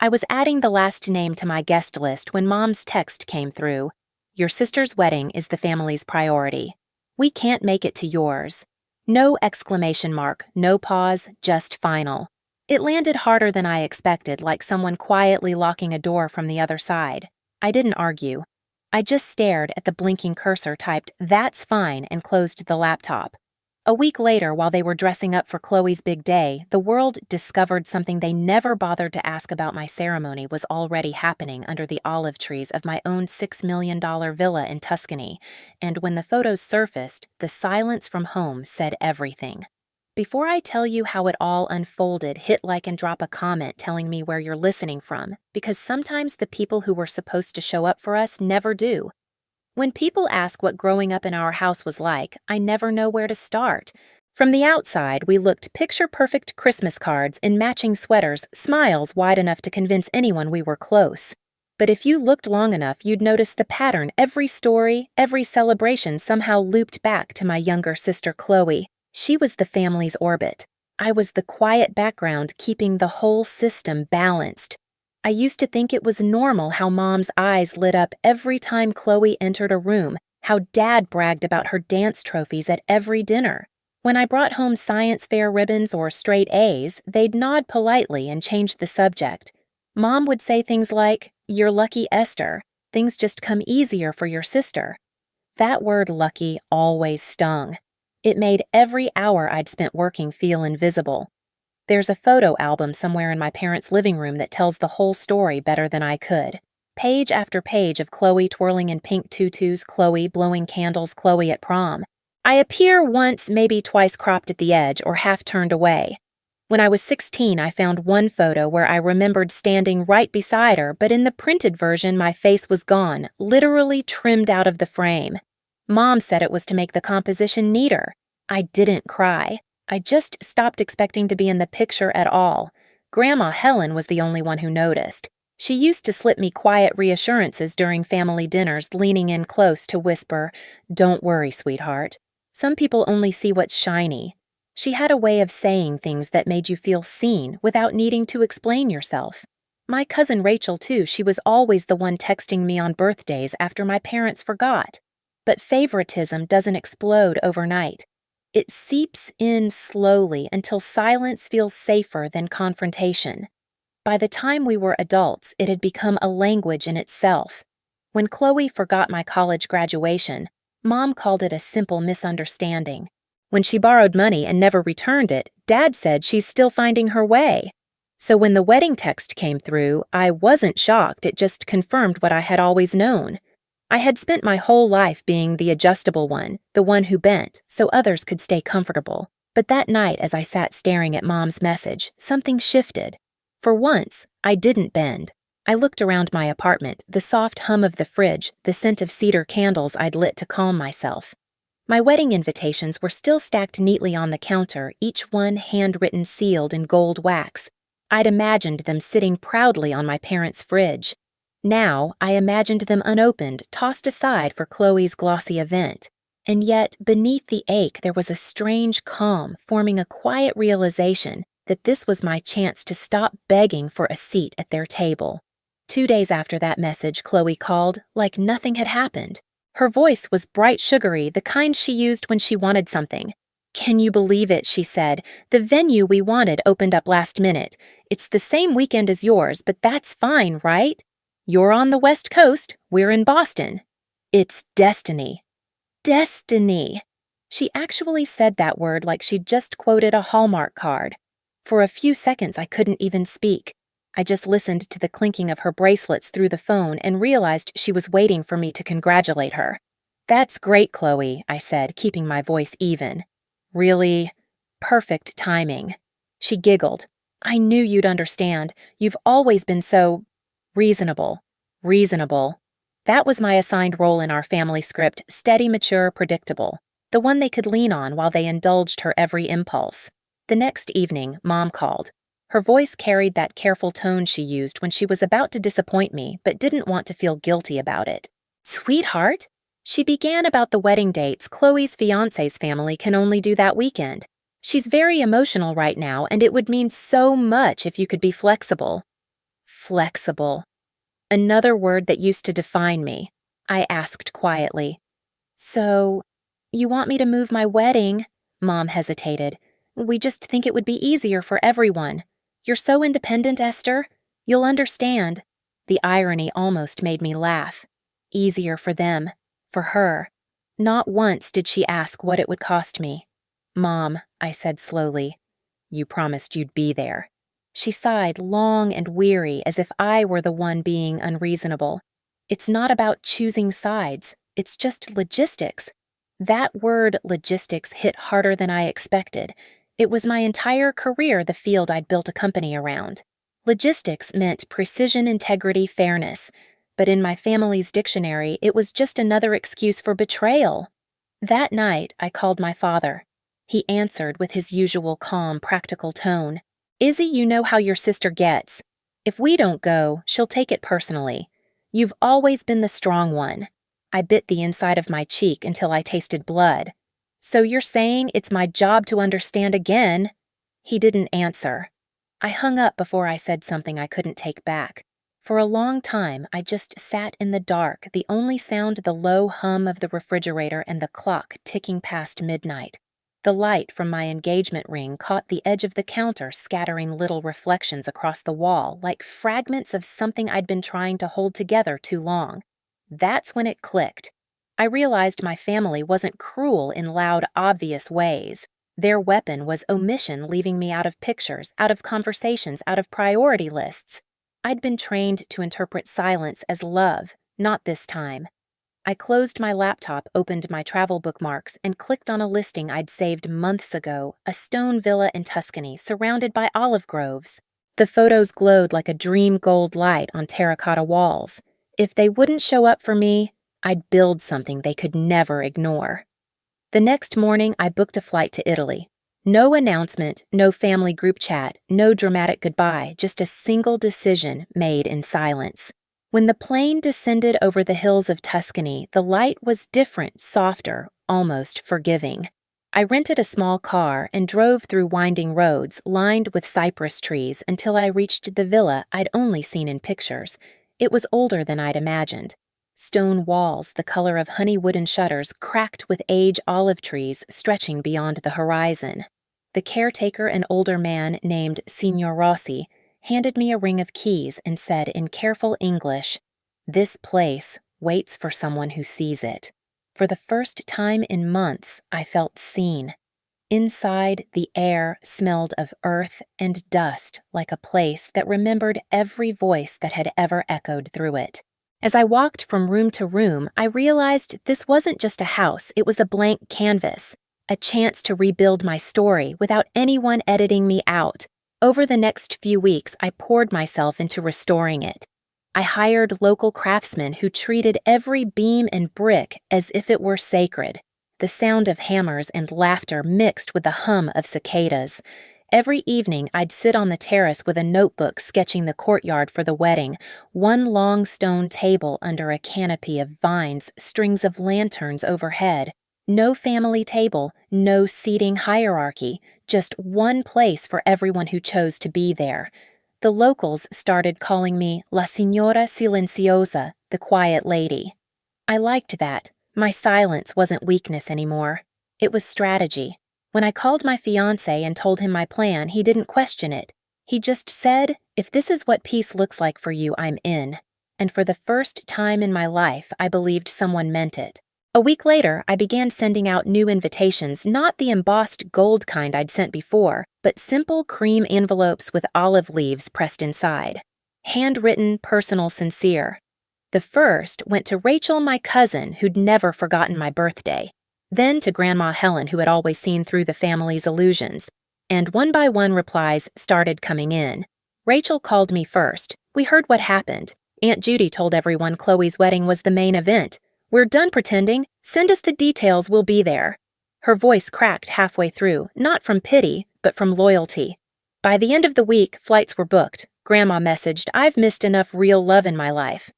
I was adding the last name to my guest list when Mom's text came through. Your sister's wedding is the family's priority. We can't make it to yours. No exclamation mark, no pause, just final. It landed harder than I expected, like someone quietly locking a door from the other side. I didn't argue. I just stared at the blinking cursor, typed, "That's fine," and closed the laptop. A week later, while they were dressing up for Chloe's big day, the world discovered something they never bothered to ask about my ceremony was already happening under the olive trees of my own $6 million villa in Tuscany, and when the photos surfaced, the silence from home said everything. Before I tell you how it all unfolded, hit like and drop a comment telling me where you're listening from, because sometimes the people who were supposed to show up for us never do. When people ask what growing up in our house was like, I never know where to start. From the outside, we looked picture-perfect Christmas cards in matching sweaters, smiles wide enough to convince anyone we were close. But if you looked long enough, you'd notice the pattern. Every story, every celebration somehow looped back to my younger sister Chloe. She was the family's orbit. I was the quiet background keeping the whole system balanced. I used to think it was normal how Mom's eyes lit up every time Chloe entered a room, how Dad bragged about her dance trophies at every dinner. When I brought home science fair ribbons or straight A's, they'd nod politely and change the subject. Mom would say things like, "You're lucky, Esther. Things just come easier for your sister." That word lucky always stung. It made every hour I'd spent working feel invisible. There's a photo album somewhere in my parents' living room that tells the whole story better than I could. Page after page of Chloe twirling in pink tutus, Chloe blowing candles, Chloe at prom. I appear once, maybe twice cropped at the edge or half turned away. When I was 16, I found one photo where I remembered standing right beside her, but in the printed version, my face was gone, literally trimmed out of the frame. Mom said it was to make the composition neater. I didn't cry. I just stopped expecting to be in the picture at all. Grandma Helen was the only one who noticed. She used to slip me quiet reassurances during family dinners, leaning in close to whisper, "Don't worry, sweetheart. Some people only see what's shiny." She had a way of saying things that made you feel seen without needing to explain yourself. My cousin Rachel, too, she was always the one texting me on birthdays after my parents forgot. But favoritism doesn't explode overnight. It seeps in slowly until silence feels safer than confrontation. By the time we were adults, it had become a language in itself. When Chloe forgot my college graduation, Mom called it a simple misunderstanding. When she borrowed money and never returned it, Dad said she's still finding her way. So when the wedding text came through, I wasn't shocked, it just confirmed what I had always known. I had spent my whole life being the adjustable one, the one who bent, so others could stay comfortable. But that night, as I sat staring at Mom's message, something shifted. For once, I didn't bend. I looked around my apartment, the soft hum of the fridge, the scent of cedar candles I'd lit to calm myself. My wedding invitations were still stacked neatly on the counter, each one handwritten sealed in gold wax. I'd imagined them sitting proudly on my parents' fridge. Now, I imagined them unopened, tossed aside for Chloe's glossy event. And yet, beneath the ache, there was a strange calm, forming a quiet realization that this was my chance to stop begging for a seat at their table. 2 days after that message, Chloe called, like nothing had happened. Her voice was bright sugary, the kind she used when she wanted something. "Can you believe it?" she said. "The venue we wanted opened up last minute. It's the same weekend as yours, but that's fine, right? You're on the West Coast, we're in Boston. It's destiny." Destiny! She actually said that word like she'd just quoted a Hallmark card. For a few seconds, I couldn't even speak. I just listened to the clinking of her bracelets through the phone and realized she was waiting for me to congratulate her. "That's great, Chloe," I said, keeping my voice even. "Really perfect timing." She giggled. "I knew you'd understand. You've always been so reasonable." Reasonable. That was my assigned role in our family script, steady, mature, predictable. The one they could lean on while they indulged her every impulse. The next evening, Mom called. Her voice carried that careful tone she used when she was about to disappoint me but didn't want to feel guilty about it. "Sweetheart?" She began about the wedding dates. "Chloe's fiancé's family can only do that weekend. She's very emotional right now, and it would mean so much if you could be flexible." Flexible. Another word that used to define me. I asked quietly. So, you want me to move my wedding? Mom hesitated. We just think it would be easier for everyone. You're so independent, Esther. You'll understand. The irony almost made me laugh. Easier for them. For her. Not once did she ask what it would cost me. Mom, I said slowly, you promised you'd be there. She sighed long and weary as if I were the one being unreasonable. It's not about choosing sides. It's just logistics. That word logistics hit harder than I expected. It was my entire career the field I'd built a company around. Logistics meant precision, integrity, fairness. But in my family's dictionary, it was just another excuse for betrayal. That night, I called my father. He answered with his usual calm, practical tone. Izzy, you know how your sister gets. If we don't go, she'll take it personally. You've always been the strong one. I bit the inside of my cheek until I tasted blood. So you're saying it's my job to understand again? He didn't answer. I hung up before I said something I couldn't take back. For a long time, I just sat in the dark, the only sound the low hum of the refrigerator and the clock ticking past midnight. The light from my engagement ring caught the edge of the counter, scattering little reflections across the wall, like fragments of something I'd been trying to hold together too long. That's when it clicked. I realized my family wasn't cruel in loud, obvious ways. Their weapon was omission, leaving me out of pictures, out of conversations, out of priority lists. I'd been trained to interpret silence as love, not this time. I closed my laptop, opened my travel bookmarks, and clicked on a listing I'd saved months ago, a stone villa in Tuscany surrounded by olive groves. The photos glowed like a dream gold light on terracotta walls. If they wouldn't show up for me, I'd build something they could never ignore. The next morning, I booked a flight to Italy. No announcement, no family group chat, no dramatic goodbye, just a single decision made in silence. When the plane descended over the hills of Tuscany, the light was different, softer, almost forgiving. I rented a small car and drove through winding roads lined with cypress trees until I reached the villa I'd only seen in pictures. It was older than I'd imagined. Stone walls, the color of honey wooden shutters, cracked with age olive trees stretching beyond the horizon. The caretaker, an older man named Signor Rossi, handed me a ring of keys and said in careful English, "This place waits for someone who sees it." For the first time in months, I felt seen. Inside, the air smelled of earth and dust like a place that remembered every voice that had ever echoed through it. As I walked from room to room, I realized this wasn't just a house, it was a blank canvas, a chance to rebuild my story without anyone editing me out. Over the next few weeks, I poured myself into restoring it. I hired local craftsmen who treated every beam and brick as if it were sacred. The sound of hammers and laughter mixed with the hum of cicadas. Every evening, I'd sit on the terrace with a notebook sketching the courtyard for the wedding, one long stone table under a canopy of vines, strings of lanterns overhead. No family table, no seating hierarchy, just one place for everyone who chose to be there. The locals started calling me La Signora Silenciosa, the quiet lady. I liked that. My silence wasn't weakness anymore. It was strategy. When I called my fiancé and told him my plan, he didn't question it. He just said, "If this is what peace looks like for you, I'm in." And for the first time in my life, I believed someone meant it. A week later, I began sending out new invitations, not the embossed gold kind I'd sent before, but simple cream envelopes with olive leaves pressed inside. Handwritten, personal, sincere. The first went to Rachel, my cousin, who'd never forgotten my birthday. Then to Grandma Helen, who had always seen through the family's illusions. And one by one replies started coming in. Rachel called me first. We heard what happened. Aunt Judy told everyone Chloe's wedding was the main event. "We're done pretending. Send us the details, we'll be there." Her voice cracked halfway through, not from pity, but from loyalty. By the end of the week, flights were booked. Grandma messaged, "I've missed enough real love in my life."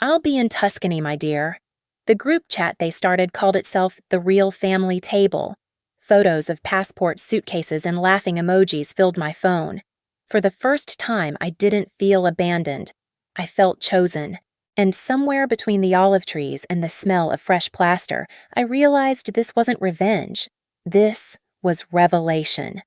"I'll be in Tuscany, my dear." The group chat they started called itself The Real Family Table. Photos of passports, suitcases, and laughing emojis filled my phone. For the first time, I didn't feel abandoned. I felt chosen. And somewhere between the olive trees and the smell of fresh plaster, I realized this wasn't revenge. This was revelation.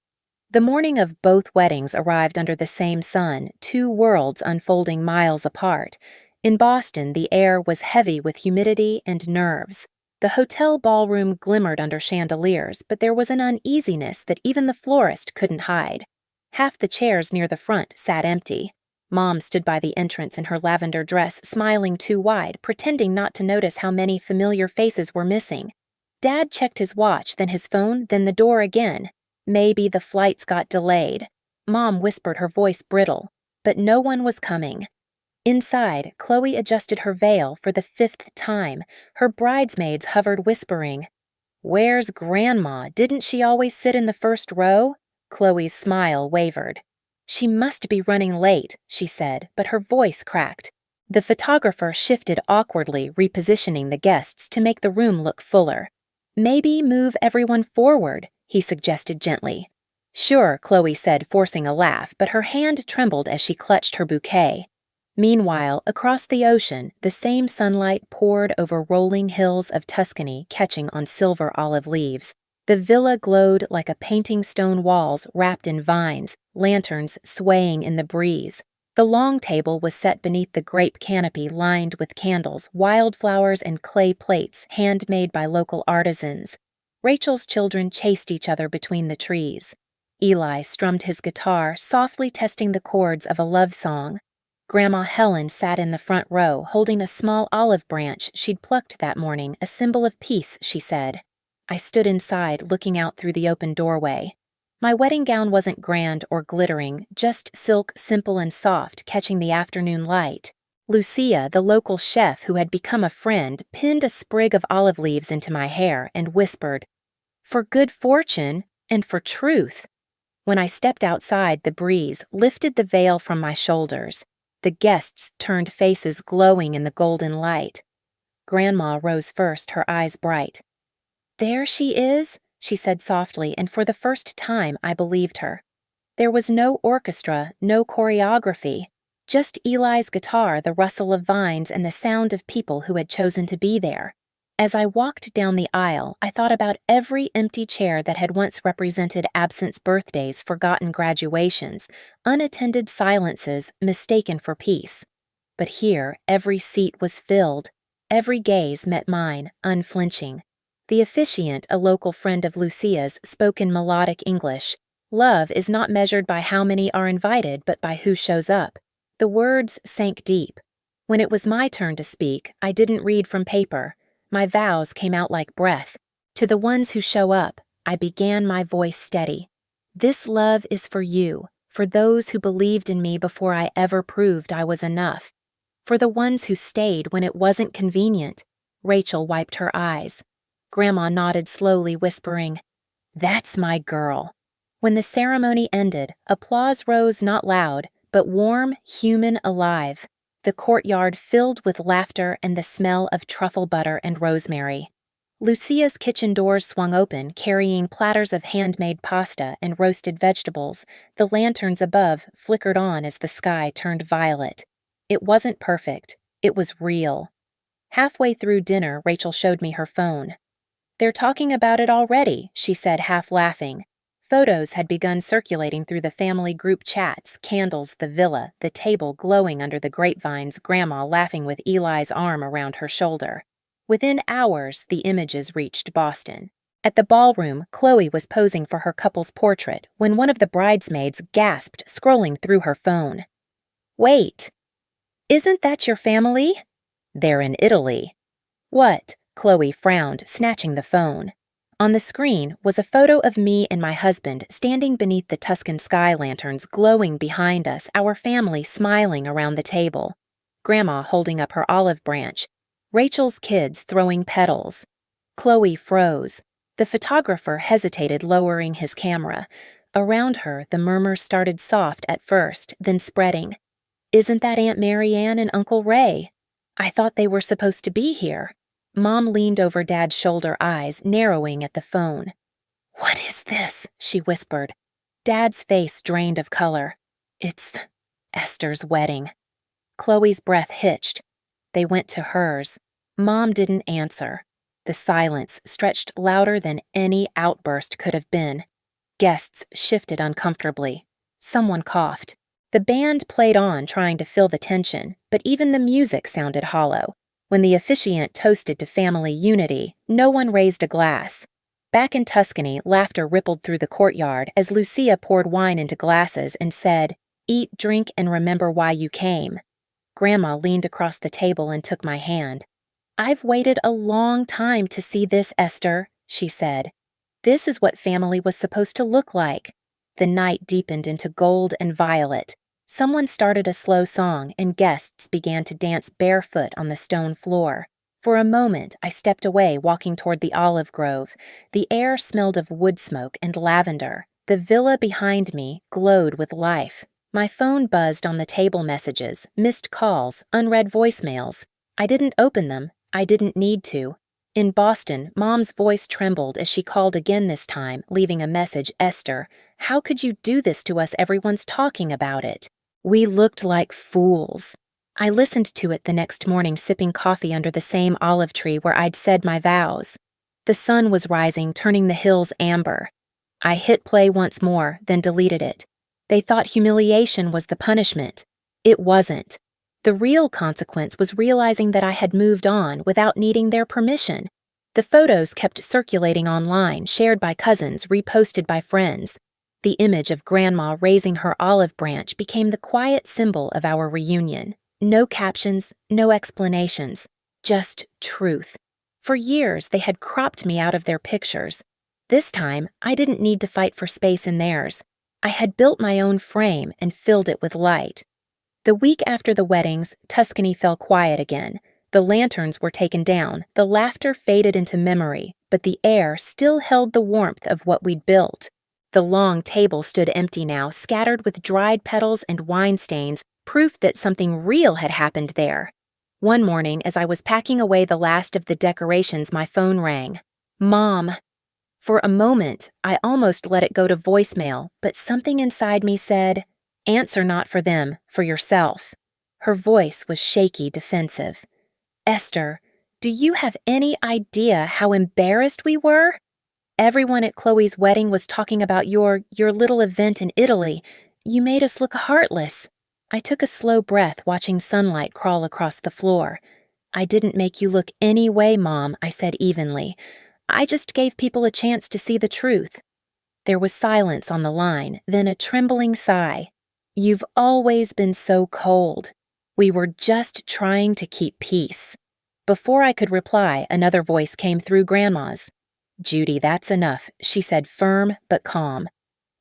The morning of both weddings arrived under the same sun, two worlds unfolding miles apart. In Boston, the air was heavy with humidity and nerves. The hotel ballroom glimmered under chandeliers, but there was an uneasiness that even the florist couldn't hide. Half the chairs near the front sat empty. Mom stood by the entrance in her lavender dress, smiling too wide, pretending not to notice how many familiar faces were missing. Dad checked his watch, then his phone, then the door again. Maybe the flights got delayed. Mom whispered, her voice brittle, but no one was coming. Inside, Chloe adjusted her veil for the 5th time. Her bridesmaids hovered whispering, "Where's Grandma? Didn't she always sit in the first row?" Chloe's smile wavered. "She must be running late," she said, but her voice cracked. The photographer shifted awkwardly, repositioning the guests to make the room look fuller. "Maybe move everyone forward," he suggested gently. "Sure," Chloe said, forcing a laugh, but her hand trembled as she clutched her bouquet. Meanwhile, across the ocean, the same sunlight poured over rolling hills of Tuscany, catching on silver olive leaves. The villa glowed like a painting stone walls wrapped in vines, lanterns swaying in the breeze. The long table was set beneath the grape canopy lined with candles, wildflowers, and clay plates handmade by local artisans. Rachel's children chased each other between the trees. Eli strummed his guitar, softly testing the chords of a love song. Grandma Helen sat in the front row, holding a small olive branch she'd plucked that morning, a symbol of peace, she said. I stood inside, looking out through the open doorway. My wedding gown wasn't grand or glittering, just silk, simple and soft, catching the afternoon light. Lucia, the local chef who had become a friend, pinned a sprig of olive leaves into my hair and whispered, "For good fortune and for truth." When I stepped outside, the breeze lifted the veil from my shoulders. The guests turned faces glowing in the golden light. Grandma rose first, her eyes bright. "There she is," she said softly, and for the first time I believed her. There was no orchestra, no choreography, just Eli's guitar, the rustle of vines, and the sound of people who had chosen to be there. As I walked down the aisle, I thought about every empty chair that had once represented absence birthdays, forgotten graduations, unattended silences mistaken for peace. But here, every seat was filled. Every gaze met mine, unflinching. The officiant, a local friend of Lucia's, spoke in melodic English. "Love is not measured by how many are invited, but by who shows up." The words sank deep. When it was my turn to speak, I didn't read from paper. My vows came out like breath. To the ones who show up, I began, my voice steady. "This love is for you, for those who believed in me before I ever proved I was enough. For the ones who stayed when it wasn't convenient." Rachel wiped her eyes. Grandma nodded slowly, whispering, "That's my girl." When the ceremony ended, applause rose not loud, but warm, human, alive. The courtyard filled with laughter and the smell of truffle butter and rosemary. Lucia's kitchen doors swung open, carrying platters of handmade pasta and roasted vegetables. The lanterns above flickered on as the sky turned violet. It wasn't perfect. It was real. Halfway through dinner, Rachel showed me her phone. "They're talking about it already," she said, half laughing. Photos had begun circulating through the family group chats, candles, the villa, the table glowing under the grapevines, Grandma laughing with Eli's arm around her shoulder. Within hours, the images reached Boston. At the ballroom, Chloe was posing for her couple's portrait when one of the bridesmaids gasped, scrolling through her phone. "Wait! Isn't that your family?" "They're in Italy." "What?" Chloe frowned, snatching the phone. On the screen was a photo of me and my husband standing beneath the Tuscan sky lanterns glowing behind us, our family smiling around the table. Grandma holding up her olive branch. Rachel's kids throwing petals. Chloe froze. The photographer hesitated, lowering his camera. Around her, the murmurs started soft at first, then spreading. "Isn't that Aunt Marianne and Uncle Ray? I thought they were supposed to be here." Mom leaned over Dad's shoulder, eyes narrowing at the phone. "What is this?" she whispered. Dad's face drained of color. It's Esther's wedding. Chloe's breath hitched. They went to hers. Mom didn't answer. The silence stretched louder than any outburst could have been. Guests shifted uncomfortably. Someone coughed. The band played on, trying to fill the tension, but even the music sounded hollow. When the officiant toasted to family unity, no one raised a glass. Back in Tuscany, laughter rippled through the courtyard as Lucia poured wine into glasses and said, "Eat, drink, and remember why you came." Grandma leaned across the table and took my hand. "I've waited a long time to see this, Esther," she said. "This is what family was supposed to look like." The night deepened into gold and violet. Someone started a slow song, and guests began to dance barefoot on the stone floor. For a moment, I stepped away, walking toward the olive grove. The air smelled of wood smoke and lavender. The villa behind me glowed with life. My phone buzzed on the table messages, missed calls, unread voicemails. I didn't open them. I didn't need to. In Boston, Mom's voice trembled as she called again this time, leaving a message, "Esther, how could you do this to us? Everyone's talking about it." We looked like fools. I listened to it the next morning, sipping coffee under the same olive tree where I'd said my vows. The sun was rising, turning the hills amber. I hit play once more, then deleted it. They thought humiliation was the punishment. It wasn't. The real consequence was realizing that I had moved on without needing their permission. The photos kept circulating online, shared by cousins, reposted by friends. The image of Grandma raising her olive branch became the quiet symbol of our reunion. No captions, no explanations, just truth. For years, they had cropped me out of their pictures. This time, I didn't need to fight for space in theirs. I had built my own frame and filled it with light. The week after the weddings, Tuscany fell quiet again. The lanterns were taken down, the laughter faded into memory, but the air still held the warmth of what we'd built. The long table stood empty now, scattered with dried petals and wine stains, proof that something real had happened there. One morning, as I was packing away the last of the decorations, my phone rang. Mom. For a moment, I almost let it go to voicemail, but something inside me said, "Answer not for them, for yourself." Her voice was shaky, defensive. "Esther, do you have any idea how embarrassed we were? Everyone at Chloe's wedding was talking about your little event in Italy. You made us look heartless." I took a slow breath, watching sunlight crawl across the floor. "I didn't make you look any way, Mom," I said evenly. "I just gave people a chance to see the truth." There was silence on the line, then a trembling sigh. "You've always been so cold. We were just trying to keep peace." Before I could reply, another voice came through Grandma's. "Judy, that's enough," she said, firm but calm.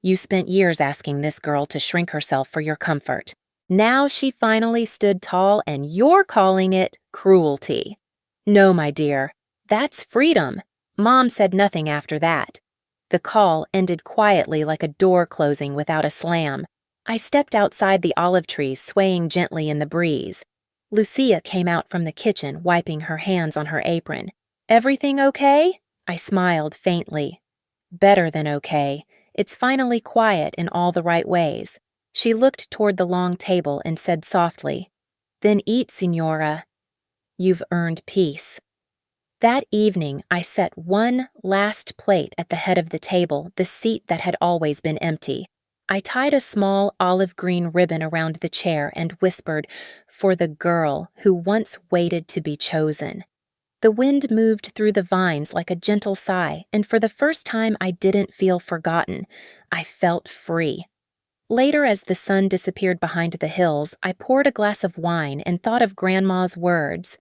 "You spent years asking this girl to shrink herself for your comfort. Now she finally stood tall, and you're calling it cruelty." "No, my dear. That's freedom." Mom said nothing after that. The call ended quietly, like a door closing without a slam. I stepped outside the olive trees, swaying gently in the breeze. Lucia came out from the kitchen, wiping her hands on her apron. "Everything okay?" I smiled faintly. "Better than okay. It's finally quiet in all the right ways." She looked toward the long table and said softly, "Then eat, Signora. You've earned peace." That evening, I set one last plate at the head of the table, the seat that had always been empty. I tied a small olive green ribbon around the chair and whispered, "For the girl who once waited to be chosen." The wind moved through the vines like a gentle sigh, and for the first time I didn't feel forgotten. I felt free. Later, as the sun disappeared behind the hills, I poured a glass of wine and thought of Grandma's words.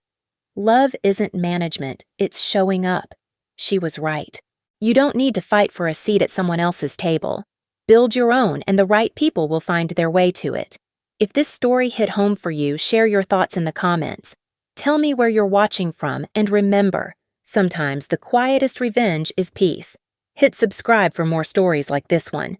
Love isn't management, it's showing up. She was right. You don't need to fight for a seat at someone else's table. Build your own, and the right people will find their way to it. If this story hit home for you, share your thoughts in the comments. Tell me where you're watching from, and remember, sometimes the quietest revenge is peace. Hit subscribe for more stories like this one.